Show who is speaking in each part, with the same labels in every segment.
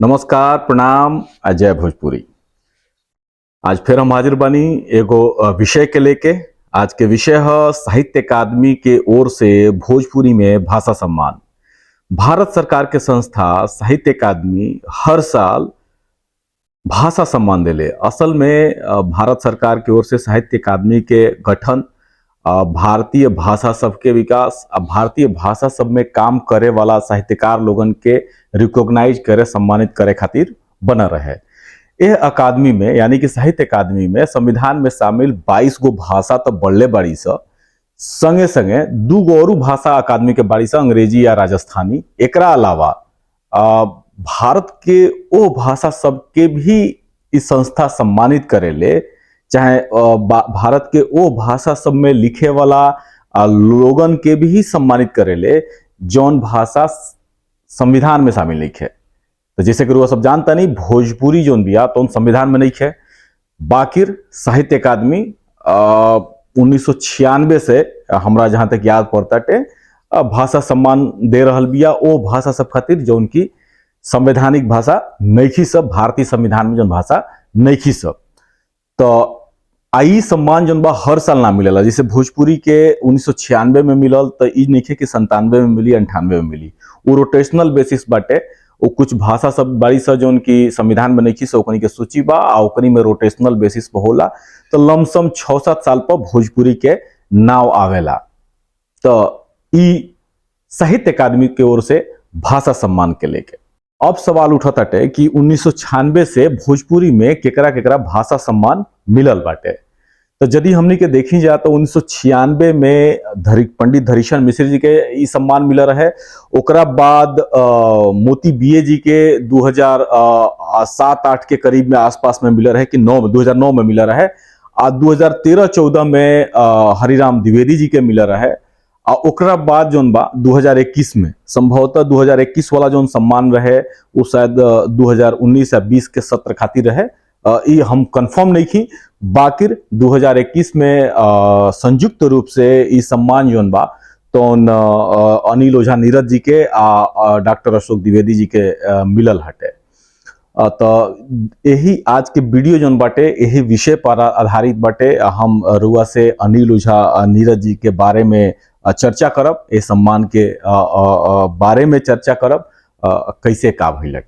Speaker 1: नमस्कार प्रणाम अजय भोजपुरी। आज फिर हम हाजिर बनी एगो विषय के लेके। आज के विषय है साहित्य अकादमी के ओर से भोजपुरी में भाषा सम्मान। भारत सरकार के संस्था साहित्य अकादमी हर साल भाषा सम्मान देले। असल में भारत सरकार की ओर से साहित्य अकादमी के गठन भारतीय भाषा सब के विकास भारतीय भाषा सब में काम करे वाला साहित्यकार लोगन के रिकॉग्नाइज करे सम्मानित करे खातिर बना रहे। यह अकादमी में यानी कि साहित्य अकादमी में संविधान में शामिल 22 गो भाषा तो बढ़ले बाड़ी स संगे संगे 2 गो और भाषा अकादमी के बाड़ी स अंग्रेजी या राजस्थानी। एकरा अलावा भारत के ओ भाषा सब के भी इस संस्था सम्मानित करेले, चाहे भारत के ओ भाषा सब में लिखे वाला लोगन के भी सम्मानित करेले जौन भाषा संविधान में शामिल नहीं है। तो जैसे कि वो सब जानता नहीं, भोजपुरी जोन बिया तो संविधान में नहीं है। बाकिर साहित्य अकादमी 1996 से हमरा जहां तक याद पड़ता टे भाषा सम्मान दे रहल बिया ओ भाषा सब खातिर जो उनकी संवैधानिक भाषा नहीं सब, भारतीय संविधान में जो भाषा नहीं सब। तो आई सम्मान जो बा हर साल ना मिलेला। जैसे भोजपुरी के 1996 में मिलल तो ई नहीं कि 97 में मिली 98 में मिली। वो रोटेशनल बेसिस बाटे। वो कुछ भाषा सब बाड़ी सा जो उनकी संविधान में नहीं सो ओकनी के सूची बा आ ओकनी में रोटेशनल बेसिस पर होला। तो लमसम 6-7 साल पर भोजपुरी के नाव आवेला। तो ई साहित्य अकादमी के ओर से भाषा सम्मान के लेके अब सवाल उठता है कि 1996 से भोजपुरी में केकरा केकरा भाषा सम्मान मिलल बाटे। तो यदि हमने के देखी जाए तो 1996 में पंडित धरीशन मिश्र जी के ई सम्मान मिल रहे। ओकरा बाद मोती बीए जी के 2007-8 के करीब में आसपास में मिल रहे कि 2009 में मिल रहे। 2013-14 में हरिराम द्विवेदी जी के मिल रहे। ओकरा बाद जोन बा 2021 में संभवतः 2021 वाला जोन सम्मान रहे वो शायद 2019 या 20 के सत्र खातिर रहे। ये हम कंफर्म नहीं की। बाकिर 2021 में संयुक्त रूप से ये सम्मान जोन बा तो अनिल ओझा नीरज जी के डॉक्टर अशोक द्विवेदी जी के मिलल हटे। तो यही आज के वीडियो जोन बाटे यही विषय पर आधारित बाटे। हम रुआ से अनिल ओझा नीरज जी के बारे में चर्चा करब, ए सम्मान के बारे में चर्चा करब कैसे का भइल।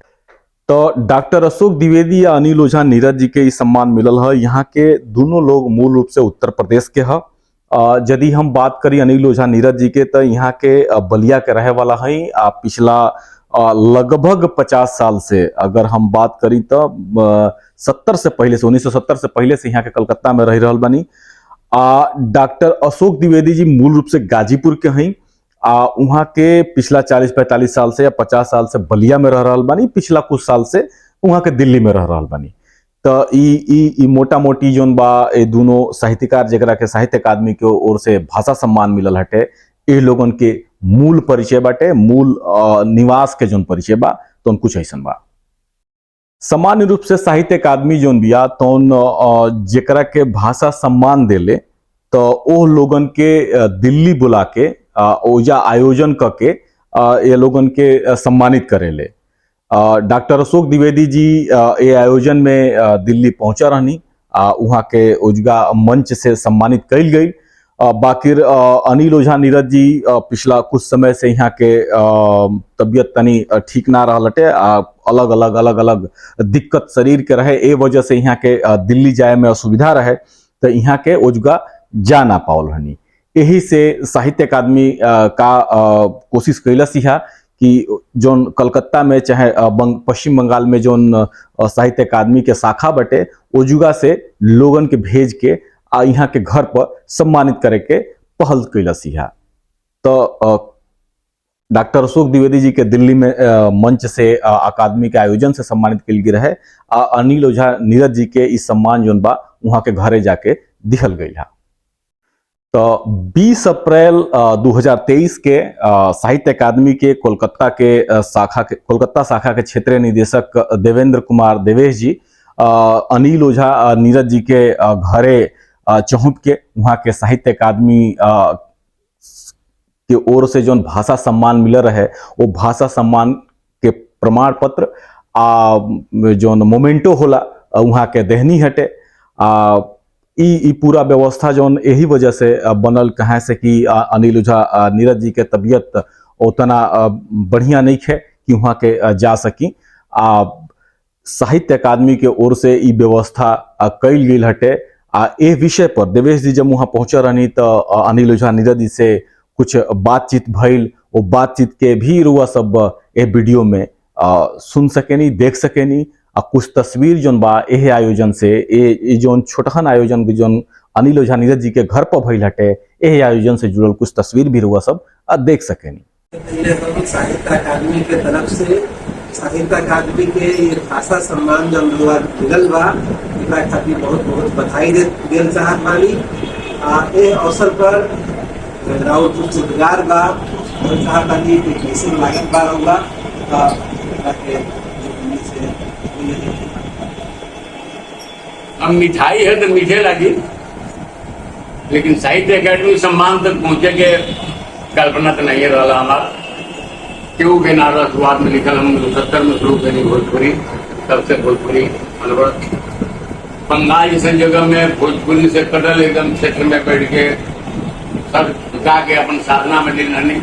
Speaker 1: तो डॉक्टर अशोक द्विवेदी या अनिल ओझा नीरज जी के इस सम्मान मिलल है। यहाँ के दोनों लोग मूल रूप से उत्तर प्रदेश के है। यदि हम बात करी अनिल ओझा नीरज जी के तो यहाँ के बलिया के रहे वाला है। पिछला लगभग 50 साल से अगर हम बात करी तो 70 से पहले से 1970 से पहले से यहाँ के कलकत्ता में रह रहल बनी। डॉक्टर अशोक द्विवेदी जी मूल रूप से गाजीपुर के हैं। वहाँ के पिछला 40-45 साल से या 50 साल से बलिया में रह रहल बानी। पिछला कुछ साल से वहाँ के दिल्ली में रह रहल बानी। तो ई मोटा मोटी जोन बा ये दोनों साहित्यकार जरा के साहित्य अकादमी के ओर से भाषा सम्मान मिलल हटे। ये लोगन के मूल परिचय बाटे, मूल निवास के जोन परिचय बा तो कुछ ऐसा बा। सामान्य रूप से साहित्य अकादमी जोन बिया तो जरा के भाषा सम्मान देले तो ओ लोगन के दिल्ली बुला के ओजा आयोजन करके ये लोगन के सम्मानित करेले। डॉक्टर अशोक द्विवेदी जी ये आयोजन में दिल्ली पहुंचा रहनी। वहाँ के ओजगा मंच से सम्मानित कल गई। बाकिर अनिल ओझा नीरज जी पिछला कुछ समय से यहाँ के तबियत तनी ठीक ना रहा लटे। अलग अलग दिक्कत शरीर के रहे, ए वजह से यहाँ के दिल्ली जाए में असुविधा रहे तो यहाँ के ओजगा जा ना पावल रहनी। यही से साहित्य अकादमी का कोशिश कैलस यह कि जोन कलकत्ता में चाहे पश्चिम बंगाल में जोन साहित्य अकादमी के शाखा बटे ओजुगा से लोगन के भेज के यहाँ के घर पर सम्मानित करे के पहल कैलस यह। तो डॉक्टर अशोक द्विवेदी जी के दिल्ली में मंच से अकादमी के आयोजन से सम्मानित कल गई रहे। अनिल ओझा नीरज जी के इस सम्मान जोन बा वहाँ के घरे जाके दिखल गई है। तो 20 अप्रैल 2023 के साहित्य अकादमी के कोलकाता शाखा के क्षेत्रीय निदेशक देवेंद्र कुमार देवेश जी अनिल ओझा नीरज जी के घरे चौंक के वहाँ के साहित्य अकादमी के ओर से जो भाषा सम्मान मिल रहे वो भाषा सम्मान के प्रमाण पत्र जो मोमेंटो होला वहाँ के देहनी हटे। ई पूरा व्यवस्था जौन यही वजह से बनल कहाँ से कि अनिल ओझा नीरज जी के तबीयत उतना बढ़िया नहीं है कि वहाँ के जा सकी। साहित्य अकादमी के ओर से ई व्यवस्था कैल गेल हटे। ए विषय पर देवेश जी जब वहाँ पहुंचे रहनी तो अनिल ओझा नीरज जी से कुछ बातचीत भइल। वो बातचीत के भी रुआ सब ए वीडियो में सुन सकेनी, देख सकेनी। कुछ तस्वीर जोन बा एह आयोजन से ए जोन छोटहन आयोजन जोन अनिल ओझा नीरज जी के घर पर भइल हटे, एह आयोजन से जुड़ल कुछ तस्वीर भी रुआ सब देख सकेनी।
Speaker 2: साहित्य अकादमी के तरफ से साहित्य अकादमी के भाषा सम्मान जो मिलल बा, एकरा खातिर बहुत बहुत बधाई देल चाहत बानी। ए अवसर पर राउत उद्गार बा और चाहत बानी कि कैसे लागत बा रहुआ
Speaker 3: हम मिठाई है तो मीठे लगी, लेकिन साहित्य अकादमी सम्मान तक पहुंचे के कल्पना तो नहीं रहा हमारा। क्यों के नारा शुरुआत में लिखल हम 70 में शुरू करी भोजपुरी, तब से भोजपुरी अनवरत बंगाल जैसे जगह में भोजपुरी से कटल एकदम क्षेत्र में बैठ के सर झुका के अपन साधना में दिन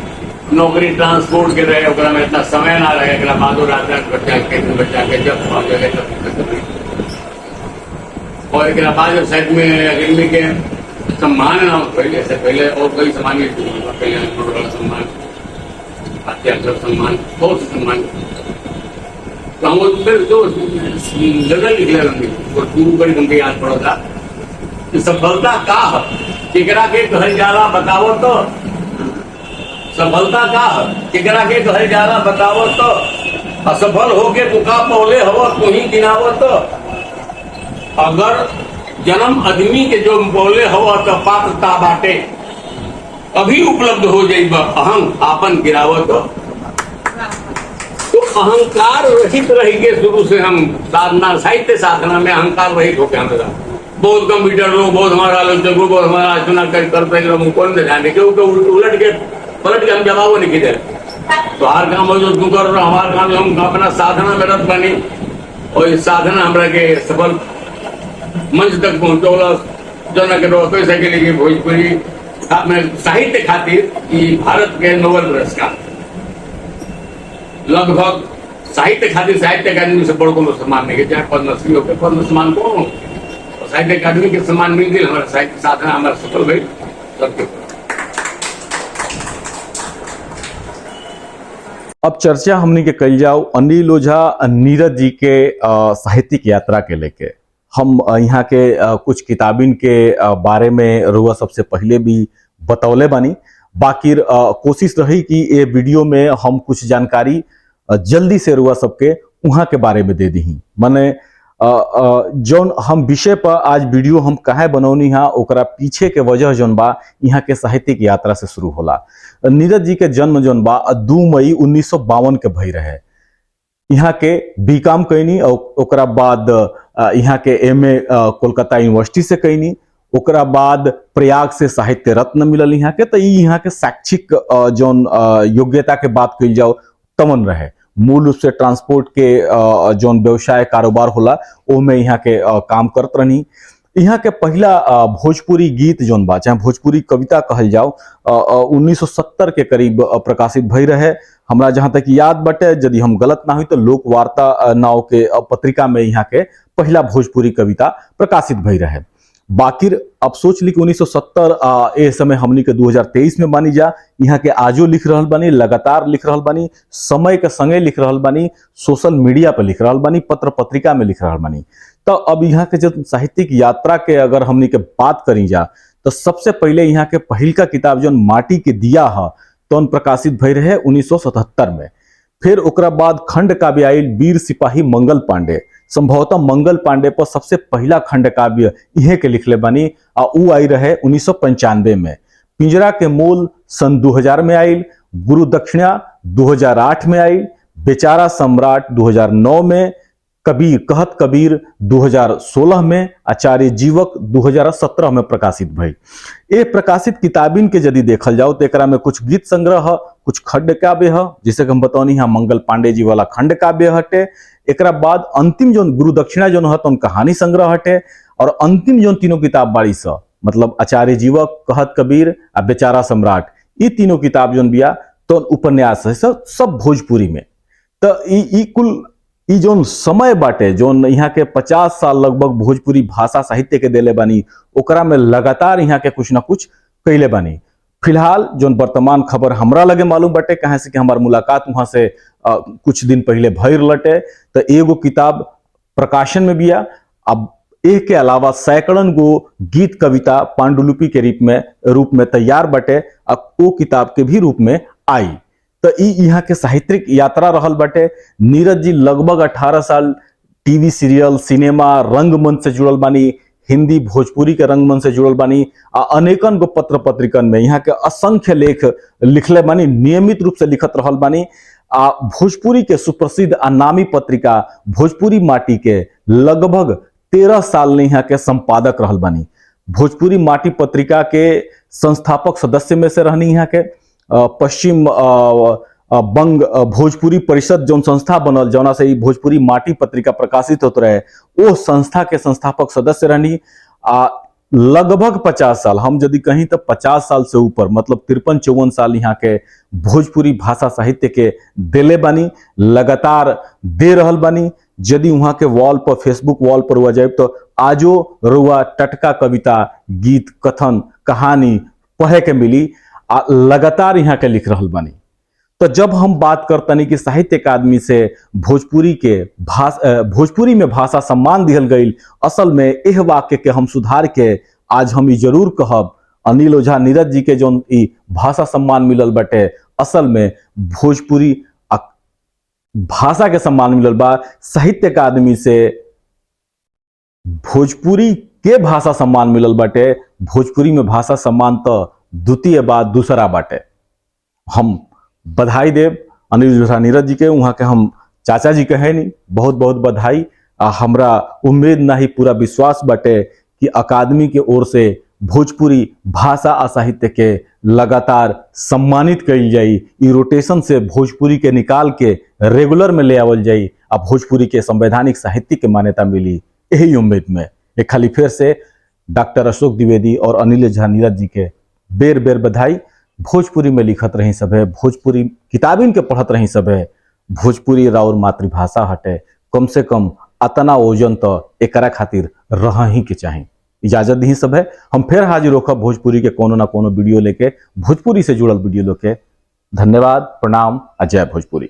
Speaker 3: नौकरी ट्रांसपोर्ट के रहे, ओकरा में इतना समय ना रहे। एकरा बादो रात बच्चा के जब पहुंच गए तब और एक बाद जब साइड में अकेडमी के सम्मान ना पहले से पहले और कई सम्मान पहले सम्मान सम्मान बहुत सम्मान तो हम फिर जो जगह लिखले रहेंगे और शुरू बड़ी हमके याद पड़ा था कि सफलता का है केकरा के कहल जाला बताओ तो। सफलता का है केकरा के कहल जाला बताओ तो। असफल होके तू का पौले हवा तू ही गिनावो तो। अगर जन्म आदमी के जो बोले हवा तो पात्रता बाटे अभी उपलब्ध हो जाइब अहं आपन गिरावत। तो अहंकार रहित रह के शुरू से हम साधना साहित्य साधना में अहंकार रहित होकर हमें बहुत कंप्यूटर लोग बहुत हमारा आलोचक बहुत हमारा आलोचना करते कौन ध्यान देखे उलट के पलट के हम जवाब नहीं किधर। तो हर काम जो तू कर रहा हमारा काम हम अपना साधना में रत बनी और इस साधना हमरा के सफल मंच तक पहुंचौला। जना के पैसा के लिए भोजपुरी साहित्य खातिर भारत के नोबेल पुरस्कार लगभग साहित्य खातिर साहित्य अकादमी से बड़ कोनो सम्मान नहीं है। चाहे पद्मश्री हो पद्म सम्मान कौन हो साहित्य अकादमी के सम्मान मिल गई। हमारा साहित्य साधना हमारा सफल भाई सबके।
Speaker 1: अब चर्चा हमने के कल जाओ अनिल ओझा नीरज जी के साहित्यिक यात्रा के लेके। हम यहाँ के कुछ किताबिन के बारे में रुआ सबसे पहले भी बतौले बानी, बाकी कोशिश रही कि ये वीडियो में हम कुछ जानकारी जल्दी से रुआ सबके वहाँ के बारे में दे दी। माने जौन हम विषय पर आज वीडियो हम कहे बनौनी है ओकरा पीछे के वजह जौन बा यहाँ के साहित्यिक यात्रा से शुरू होला। नीरज जी के जन्म जौन बा 2 मई 1952 के भई रहे। यहाँ के बीकॉम कैनी और ओकरा बाद यहाँ के एमए कोलकाता यूनिवर्सिटी से कैनी। ओकरा बाद प्रयाग से साहित्य रत्न मिलल यहाँ के। तो यहाँ के शैक्षिक जौन योग्यता के बात कही जाओ तमन रहे। मूल रूप से ट्रांसपोर्ट के जौन व्यवसाय कारोबार होला ओमे यहाँ के काम करत रहनी। यहाँ के पहला भोजपुरी गीत जौन बा चाहे भोजपुरी कविता कहल जाओ 1970 के करीब प्रकाशित भई रहे। हमरा जहां तक याद बटे, यदि हम गलत ना हुई तो लोक वार्ता नाव के पत्रिका में यहाँ के पहला भोजपुरी कविता प्रकाशित भई रहे। बाकी अब सोच ली कि 1970 ए समय हमनी के 2023 में बानी जा। यहाँ के आजो लिख रहल बानी, लगातार लिख रहल बानी, समय के संगे लिख रहल बानी, सोशल मीडिया पर लिख रहल बानी, पत्र पत्रिका में लिख रहल बानी। तो अब यहाँ के जब साहित्यिक यात्रा के अगर हमनी के बात करी जा तो सबसे पहले यहाँ के पहिल का किताब जो माटी के दिया है तो प्रकाशित भई रहे 1977 में। फिर ओकरा बाद खंड काव्य आयल वीर सिपाही मंगल पांडे। संभवतः मंगल पांडे पर सबसे पहला खंड काव्य इहे के लिखले बानी ऊ आई रहे 1995 में। पिंजरा के मोल सन 2000 में आयल, गुरु दक्षिणा 2008 में आयल, बेचारा सम्राट 2009 में, कबीर कहत कबीर 2016 में, आचार्य जीवक 2017 में प्रकाशित भई। ये प्रकाशित किताबिन के यदि देखल जाओ तो एकरा में कुछ गीत संग्रह, कुछ खंड काव्य है, जैसे कि हम बतौनी है मंगल पांडे जी वाला खंड काव्य हटे। एकरा बाद अंतिम जो गुरु दक्षिणा जो है कहानी संग्रह हटे। और अंतिम जो तीनों किताब बाड़ी सा मतलब आचार्य जीवक, कहत कबीर आ बेचारा सम्राट, ये तीनों किताब जो बिया तो उपन्यास है सब भोजपुरी में। तो ई कुल ई जोन समय बाटे जोन यहाँ के 50 साल लगभग भोजपुरी भाषा साहित्य के देले बानी, ओकरा में लगातार यहाँ के कुछ ना कुछ कैले बानी। फिलहाल जोन वर्तमान खबर हमरा लगे मालूम बाटे, कहाँ से कि हमार मुलाकात वहां से कुछ दिन पहले भइर लटे, तो एगो किताब प्रकाशन में बिया। अब एक के अलावा सैकड़न गो गीत कविता पांडुलिपि के रूप में तैयार बाटे, अब वो किताब के भी रूप में आई। तो यहाँ के साहित्यिक यात्रा रहल बाटे। नीरज जी लगभग 18 साल टीवी सीरियल, सिनेमा, रंगमंच से जुड़ल बानी, हिंदी भोजपुरी के रंगमंच से जुड़ल बानी। अनेकन गो पत्र पत्रिकन में यहाँ के असंख्य लेख लिखले बानी, नियमित रूप से लिखत रहल बानी। भोजपुरी के सुप्रसिद्ध आ नामी पत्रिका भोजपुरी माटी के लगभग 13 साल ने यहाँ के संपादक रहल बानी। भोजपुरी माटी पत्रिका के संस्थापक सदस्य में से रहनी यहाँ के पश्चिम बंग भोजपुरी परिषद जो संस्था बनल, जौना से भोजपुरी माटी पत्रिका प्रकाशित होते रहे, वो संस्था के संस्थापक सदस्य रहनी। लगभग 50 साल, हम यदि कहीं तो 50 साल से ऊपर मतलब 53-54 साल यहाँ के भोजपुरी भाषा साहित्य के देले बानी, लगातार दे रहल बानी। यदि वहां के वॉल पर, फेसबुक वॉल पर हुआ जाए तो आजो रुआ टटका कविता, गीत, कथन, कहानी पढ़े के मिली। लगातार यहाँ के लिख रहल बानी। तो जब हम बात करतनी कि साहित्य अकादमी से भोजपुरी में भाषा सम्मान दिहल गई, असल में यह वाक्य के हम सुधार के आज हम जरूर कहब, अनिल ओझा नीरज जी के जो भाषा सम्मान मिलल बटे, असल में भोजपुरी भाषा के सम्मान मिलल बा। साहित्य अकादमी से भोजपुरी के भाषा सम्मान मिलल बाटे। भोजपुरी में भाषा सम्मान तो द्वितीय बात दूसरा बाटे। हम बधाई देव अनिल ओझा नीरज जी के, वहाँ के हम चाचा जी कहे नहीं, बहुत बहुत बधाई। हमरा उम्मीद नहीं पूरा विश्वास बाटे कि अकादमी के ओर से भोजपुरी भाषा आ साहित्य के लगातार सम्मानित कइल जाई। ई रोटेशन से भोजपुरी के निकाल के रेगुलर में ले आवल जाई, अब भोजपुरी के संवैधानिक साहित्य के मान्यता मिली, यही उम्मीद में एक खाली फिर से डॉक्टर अशोक द्विवेदी और अनिल ओझा नीरज जी के बेर बेर बधाई। भोजपुरी में लिखत रही सब है, भोजपुरी किताबिन के पढ़त रही सब है। भोजपुरी राउर मातृभाषा हटे, कम से कम अतना ओजन तो एकरा खातिर रह ही के चाही। इजाजत दी सब है, हम फिर हाजिर होकर भोजपुरी के कोनो ना कोनो वीडियो लेके, भोजपुरी से जुड़ल वीडियो लेके। धन्यवाद, प्रणाम, जय भोजपुरी।